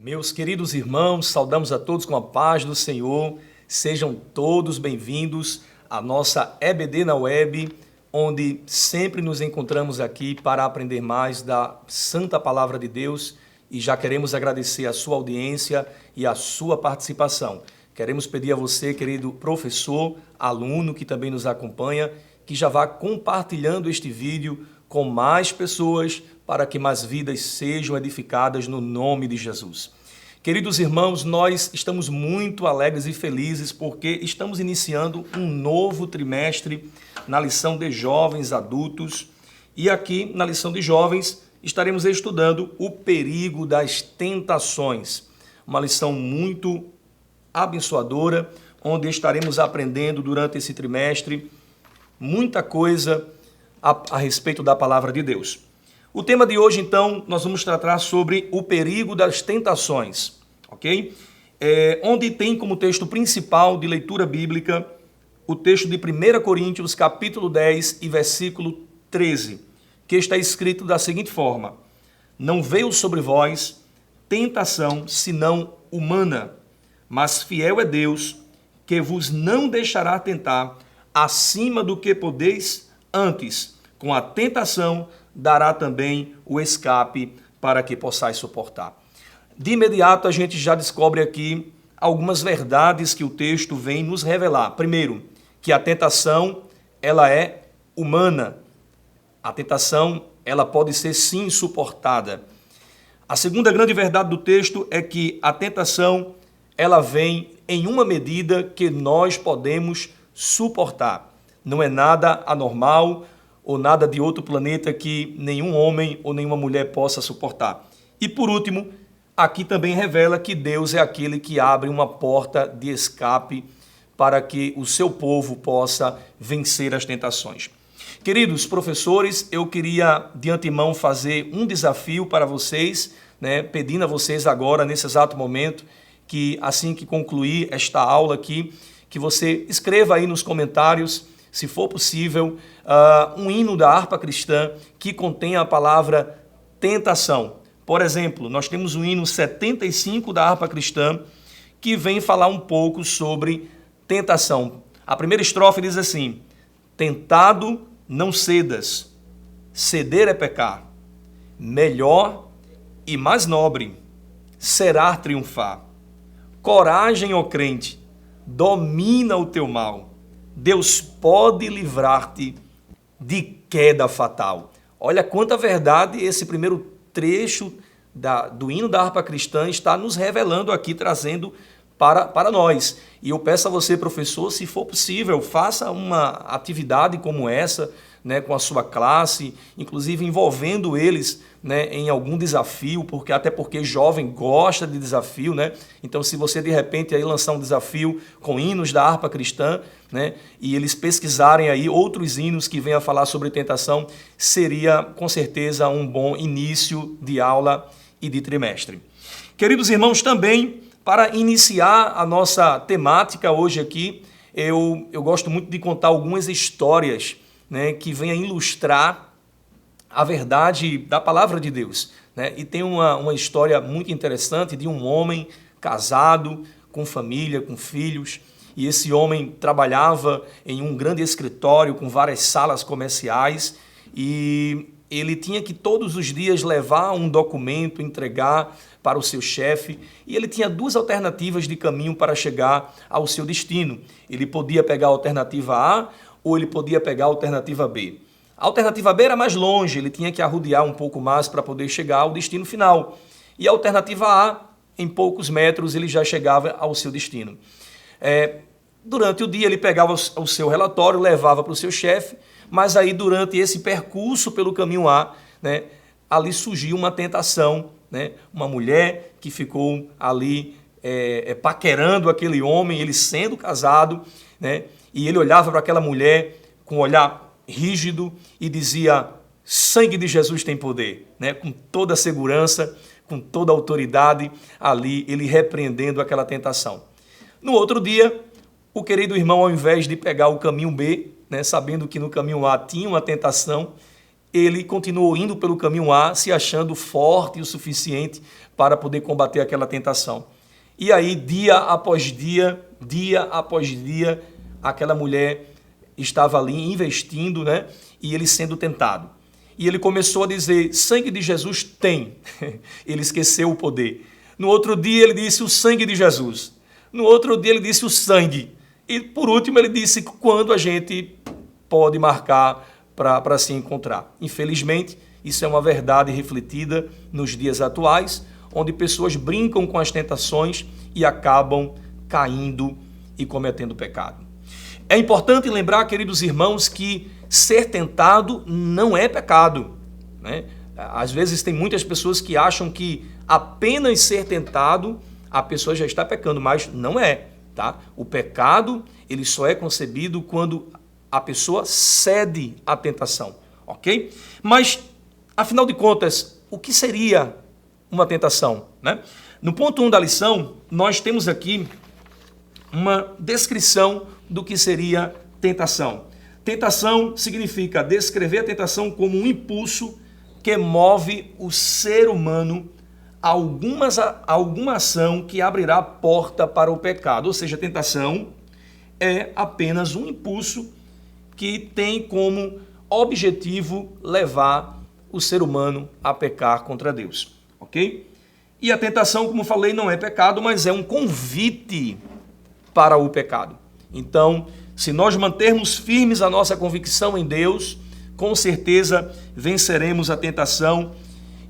Meus queridos irmãos, saudamos a todos com a paz do Senhor. Sejam todos bem-vindos à nossa EBD na Web, onde sempre nos encontramos aqui para aprender mais da Santa Palavra de Deus e já queremos agradecer a sua audiência e a sua participação. Queremos pedir a você, querido professor, aluno que também nos acompanha, que já vá compartilhando este vídeo com mais pessoas para que mais vidas sejam edificadas no nome de Jesus. Queridos irmãos, nós estamos muito alegres e felizes porque estamos iniciando um novo trimestre na lição de jovens adultos e aqui na lição de jovens estaremos estudando o perigo das tentações. Uma lição muito abençoadora, onde estaremos aprendendo durante esse trimestre muita coisa a respeito da palavra de Deus. O tema de hoje, então, nós vamos tratar sobre o perigo das tentações, ok? Onde tem como texto principal de leitura bíblica o texto de 1 Coríntios, capítulo 10 e versículo 13, que está escrito da seguinte forma: não veio sobre vós tentação senão humana, mas fiel é Deus, que vos não deixará tentar acima do que podeis, antes, com a tentação, dará também o escape para que possais suportar. De imediato, a gente já descobre aqui algumas verdades que o texto vem nos revelar. Primeiro, que a tentação, ela é humana. A tentação, ela pode ser sim suportada. A segunda grande verdade do texto é que a tentação, ela vem em uma medida que nós podemos suportar. Não é nada anormal ou nada de outro planeta que nenhum homem ou nenhuma mulher possa suportar. E por último, aqui também revela que Deus é aquele que abre uma porta de escape para que o seu povo possa vencer as tentações. Queridos professores, eu queria de antemão fazer um desafio para vocês, pedindo a vocês agora, nesse exato momento, que assim que concluir esta aula aqui, que você escreva aí nos comentários, se for possível, um hino da harpa cristã que contenha a palavra tentação. Por exemplo, nós temos o hino 75 da harpa cristã que vem falar um pouco sobre tentação. A primeira estrofe diz assim: tentado não cedas, ceder é pecar, melhor e mais nobre será triunfar. Coragem, ó crente, domina o teu mal, Deus pode livrar-te de queda fatal. Olha quanta verdade esse primeiro trecho do hino da harpa cristã está nos revelando aqui, trazendo para nós. E eu peço a você, professor, se for possível, faça uma atividade como essa, com a sua classe, inclusive envolvendo eles em algum desafio, até porque jovem gosta de desafio, Então, se você de repente aí lançar um desafio com hinos da harpa cristã, e eles pesquisarem aí outros hinos que venham a falar sobre tentação, seria com certeza um bom início de aula e de trimestre. Queridos irmãos, também para iniciar a nossa temática hoje aqui, eu gosto muito de contar algumas histórias que venham ilustrar a verdade da palavra de Deus. E tem uma história muito interessante de um homem casado, com família, com filhos, e esse homem trabalhava em um grande escritório com várias salas comerciais e ele tinha que todos os dias levar um documento, entregar para o seu chefe, e ele tinha duas alternativas de caminho para chegar ao seu destino. Ele podia pegar a alternativa A ou ele podia pegar a alternativa B. A alternativa B era mais longe, ele tinha que arrodear um pouco mais para poder chegar ao destino final. E a alternativa A, em poucos metros, ele já chegava ao seu destino. Durante o dia ele pegava o seu relatório, levava para o seu chefe, mas aí durante esse percurso pelo caminho A, ali surgiu uma tentação, uma mulher que ficou ali paquerando aquele homem, ele sendo casado, e ele olhava para aquela mulher com um olhar rígido e dizia: sangue de Jesus tem poder, com toda a segurança, com toda a autoridade, ali ele repreendendo aquela tentação. No outro dia, o querido irmão, ao invés de pegar o caminho B, sabendo que no caminho A tinha uma tentação, ele continuou indo pelo caminho A, se achando forte o suficiente para poder combater aquela tentação. E aí, dia após dia, aquela mulher estava ali investindo, né? E ele sendo tentado. E ele começou a dizer, sangue de Jesus tem. Ele esqueceu o poder. No outro dia ele disse o sangue de Jesus. No outro dia ele disse o sangue. E por último ele disse quando a gente pode marcar para se encontrar. Infelizmente, isso é uma verdade refletida nos dias atuais, onde pessoas brincam com as tentações e acabam caindo e cometendo pecado. É importante lembrar, queridos irmãos, que ser tentado não é pecado, né? Às vezes tem muitas pessoas que acham que apenas ser tentado a pessoa já está pecando, mas não é, tá? O pecado, ele só é concebido quando a pessoa cede à tentação, ok? Mas, afinal de contas, o que seria uma tentação, né? No ponto 1 da lição, nós temos aqui uma descrição do que seria tentação. Tentação significa descrever a tentação como um impulso que move o ser humano a alguma ação que abrirá porta para o pecado. Ou seja, a tentação é apenas um impulso que tem como objetivo levar o ser humano a pecar contra Deus, ok? E a tentação, como falei, não é pecado, mas é um convite para o pecado. Então, se nós mantermos firmes a nossa convicção em Deus, com certeza venceremos a tentação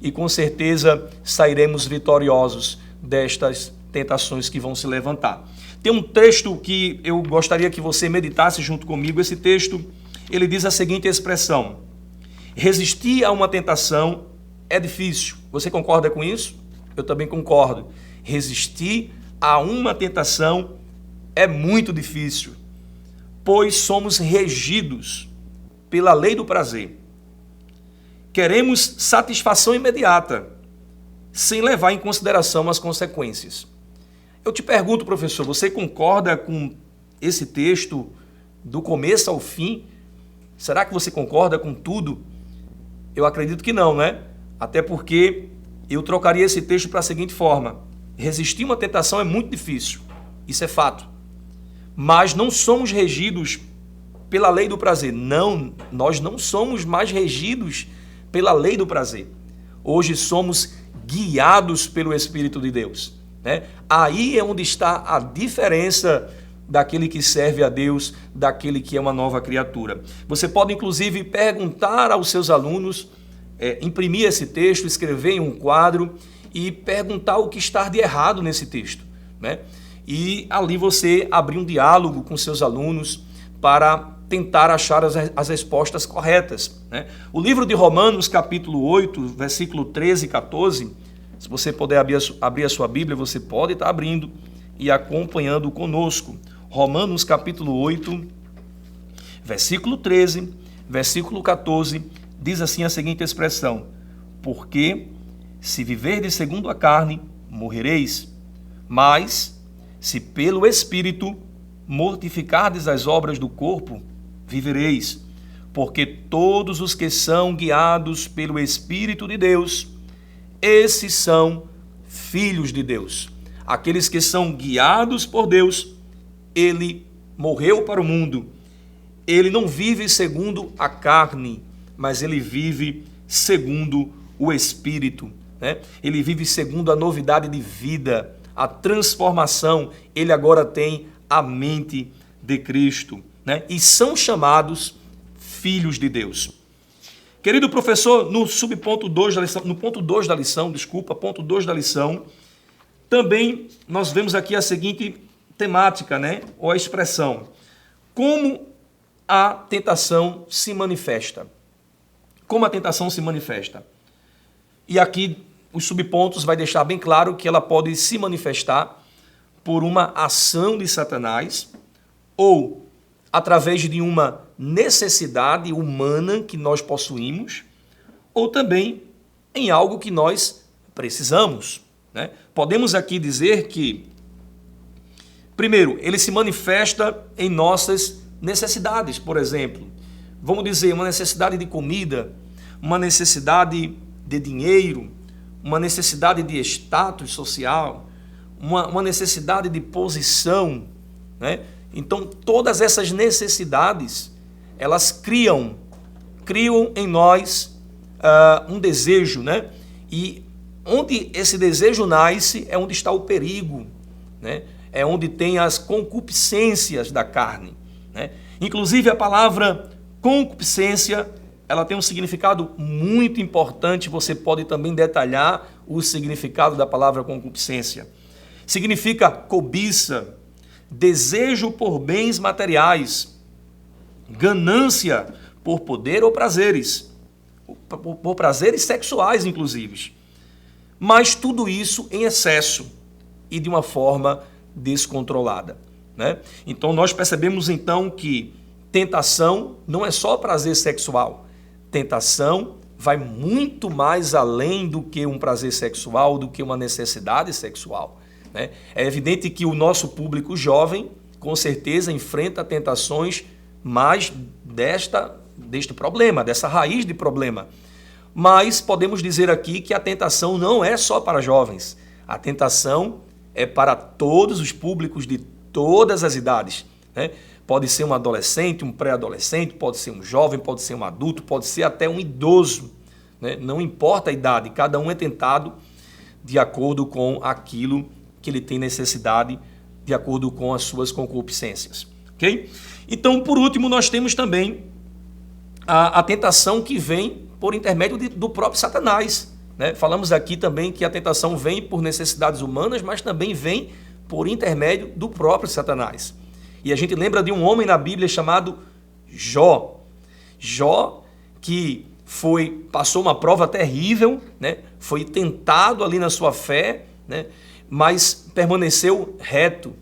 e com certeza sairemos vitoriosos destas tentações que vão se levantar. Tem um texto que eu gostaria que você meditasse junto comigo. Esse texto, ele diz a seguinte expressão: resistir a uma tentação é difícil. Você concorda com isso? Eu também concordo. Resistir a uma tentação é muito difícil, pois somos regidos pela lei do prazer. Queremos satisfação imediata, sem levar em consideração as consequências. Eu te pergunto, professor, você concorda com esse texto do começo ao fim? Será que você concorda com tudo? Eu acredito que não, né? Até porque eu trocaria esse texto para a seguinte forma: resistir uma tentação é muito difícil, isso é fato. Mas não somos regidos pela lei do prazer. Não, nós não somos mais regidos pela lei do prazer. Hoje somos guiados pelo Espírito de Deus, né? Aí é onde está a diferença daquele que serve a Deus, daquele que é uma nova criatura. Você pode, inclusive, perguntar aos seus alunos, imprimir esse texto, escrever em um quadro e perguntar o que está de errado nesse texto, né? E ali você abrir um diálogo com seus alunos para tentar achar as respostas corretas, né? O livro de Romanos, capítulo 8, versículo 13 e 14, se você puder abrir a sua Bíblia, você pode estar abrindo e acompanhando conosco. Romanos, capítulo 8, versículo 13, versículo 14, diz assim a seguinte expressão: porque se viverdes segundo a carne, morrereis, mas se pelo Espírito mortificardes as obras do corpo, vivereis. Porque todos os que são guiados pelo Espírito de Deus, esses são filhos de Deus. Aqueles que são guiados por Deus, ele morreu para o mundo. Ele não vive segundo a carne, mas ele vive segundo o Espírito, né? Ele vive segundo a novidade de vida, a transformação. Ele agora tem a mente de Cristo, né? E são chamados filhos de Deus. Querido professor, no subponto 2 da lição, no ponto 2 da lição, ponto 2 da lição, também nós vemos aqui a seguinte temática, né? Ou a expressão: como a tentação se manifesta. Como a tentação se manifesta. E aqui os subpontos vai deixar bem claro que ela pode se manifestar por uma ação de Satanás ou através de uma necessidade humana que nós possuímos, ou também em algo que nós precisamos, né? Podemos aqui dizer que, primeiro, ele se manifesta em nossas necessidades. Por exemplo, vamos dizer, uma necessidade de comida, uma necessidade de dinheiro, uma necessidade de status social, uma necessidade de posição, né? Então, todas essas necessidades, elas criam em nós um desejo, né? E onde esse desejo nasce é onde está o perigo, né? É onde tem as concupiscências da carne, né? Inclusive a palavra concupiscência, ela tem um significado muito importante. Você pode também detalhar o significado da palavra concupiscência. Significa cobiça, desejo por bens materiais, ganância por poder ou prazeres, por prazeres sexuais, inclusive. Mas tudo isso em excesso e de uma forma descontrolada, né? Então nós percebemos então que tentação não é só prazer sexual. Tentação vai muito mais além do que um prazer sexual, do que uma necessidade sexual, né? É evidente que o nosso público jovem, com certeza, enfrenta tentações mais deste problema, dessa raiz de problema. Mas podemos dizer aqui que a tentação não é só para jovens. A tentação é para todos os públicos de todas as idades, né? Pode ser um adolescente, um pré-adolescente, pode ser um jovem, pode ser um adulto, pode ser até um idoso, né? Não importa a idade, cada um é tentado de acordo com aquilo que ele tem necessidade, de acordo com as suas concupiscências, ok? Então, por último, nós temos também a tentação que vem por intermédio do próprio Satanás, né? Falamos aqui também que a tentação vem por necessidades humanas, mas também vem por intermédio do próprio Satanás. E a gente lembra de um homem na Bíblia chamado Jó. Jó, que passou uma prova terrível, né? Foi tentado ali na sua fé, né? Mas permaneceu reto,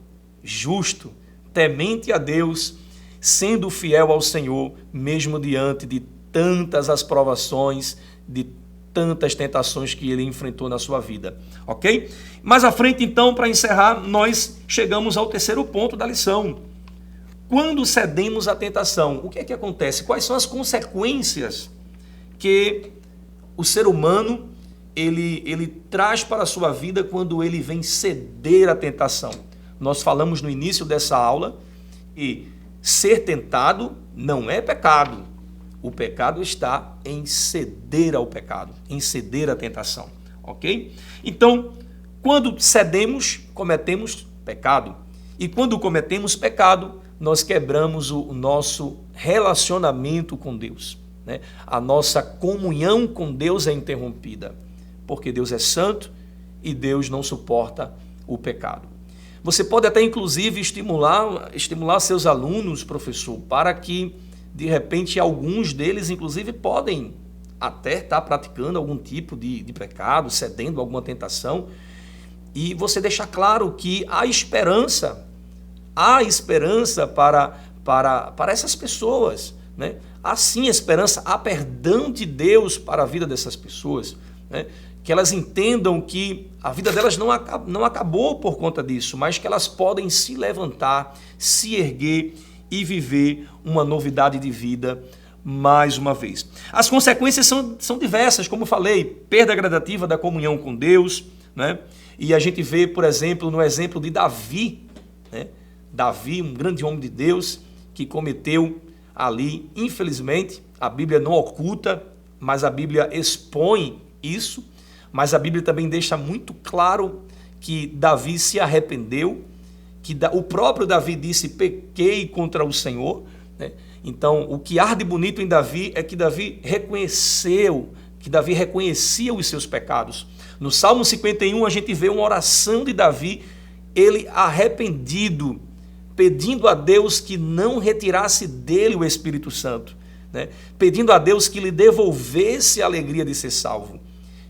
justo, temente a Deus, sendo fiel ao Senhor, mesmo diante de tantas as provações, de tantas tentações que ele enfrentou na sua vida, ok? Mais à frente, então, para encerrar, nós chegamos ao terceiro ponto da lição. Quando cedemos à tentação, o que é que acontece? Quais são as consequências que o ser humano ele traz para a sua vida quando ele vem ceder à tentação? Nós falamos no início dessa aula que ser tentado não é pecado. O pecado está em ceder ao pecado, em ceder à tentação, ok? Então, quando cedemos, cometemos pecado. E quando cometemos pecado, nós quebramos o nosso relacionamento com Deus, né? A nossa comunhão com Deus é interrompida, porque Deus é santo e Deus não suporta o pecado. Você pode até, inclusive, estimular seus alunos, professor, para que, de repente, alguns deles, inclusive, podem até estar praticando algum tipo de pecado, cedendo a alguma tentação, e você deixar claro que há esperança para essas pessoas, né? Há sim esperança, há perdão de Deus para a vida dessas pessoas, né? Que elas entendam que a vida delas não acabou por conta disso, mas que elas podem se levantar, se erguer e viver uma novidade de vida mais uma vez. As consequências são diversas, como falei, perda gradativa da comunhão com Deus, né? E a gente vê, por exemplo, no exemplo de Davi, né? Davi, um grande homem de Deus, que cometeu ali, infelizmente, a Bíblia não oculta, mas a Bíblia expõe isso, mas a Bíblia também deixa muito claro que Davi se arrependeu, que o próprio Davi disse, pequei contra o Senhor, né? Então, o que arde bonito em Davi é que Davi reconhecia os seus pecados. No Salmo 51, a gente vê uma oração de Davi, ele arrependido, pedindo a Deus que não retirasse dele o Espírito Santo, né? Pedindo a Deus que lhe devolvesse a alegria de ser salvo.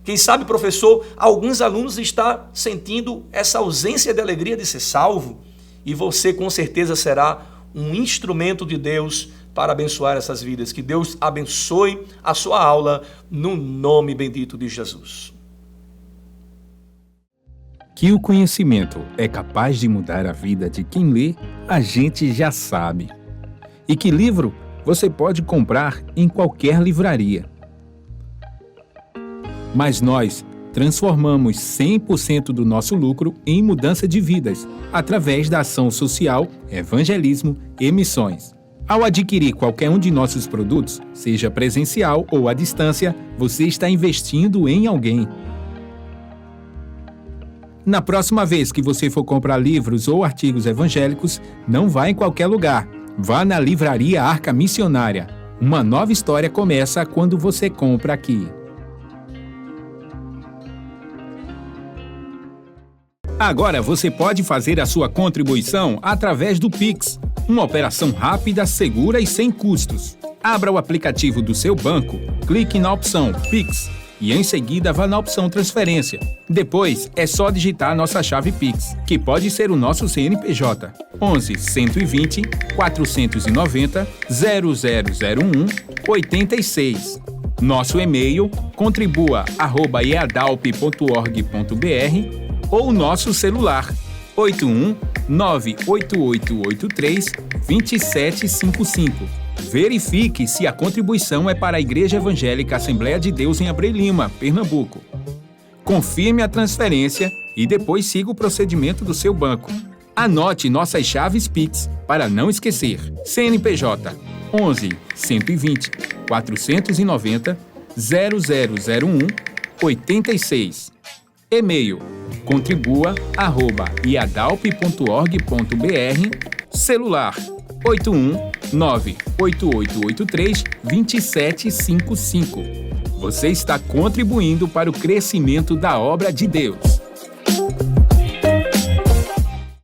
Quem sabe, professor, alguns alunos estão sentindo essa ausência de alegria de ser salvo, e você com certeza será um instrumento de Deus para abençoar essas vidas. Que Deus abençoe a sua aula no nome bendito de Jesus. Que o conhecimento é capaz de mudar a vida de quem lê, a gente já sabe. E que livro você pode comprar em qualquer livraria. Mas nós transformamos 100% do nosso lucro em mudança de vidas, através da ação social, evangelismo e missões. Ao adquirir qualquer um de nossos produtos, seja presencial ou à distância, você está investindo em alguém. Na próxima vez que você for comprar livros ou artigos evangélicos, não vá em qualquer lugar. Vá na Livraria Arca Missionária. Uma nova história começa quando você compra aqui. Agora você pode fazer a sua contribuição através do Pix, uma operação rápida, segura e sem custos. Abra o aplicativo do seu banco, clique na opção Pix e em seguida vá na opção Transferência. Depois é só digitar nossa chave Pix, que pode ser o nosso CNPJ 11 120 490 0001 86. Nosso e-mail contribua@eadalp.org.br ou nosso celular 81 98883 2755. Verifique se a contribuição é para a Igreja Evangélica Assembleia de Deus em Abreu Lima, Pernambuco. Confirme a transferência e depois siga o procedimento do seu banco. Anote nossas chaves Pix para não esquecer. CNPJ 11 120 490 0001 86. E-mail contribua@iadalp.org.br. Celular 81 98883 2755. Você está contribuindo para o crescimento da obra de Deus.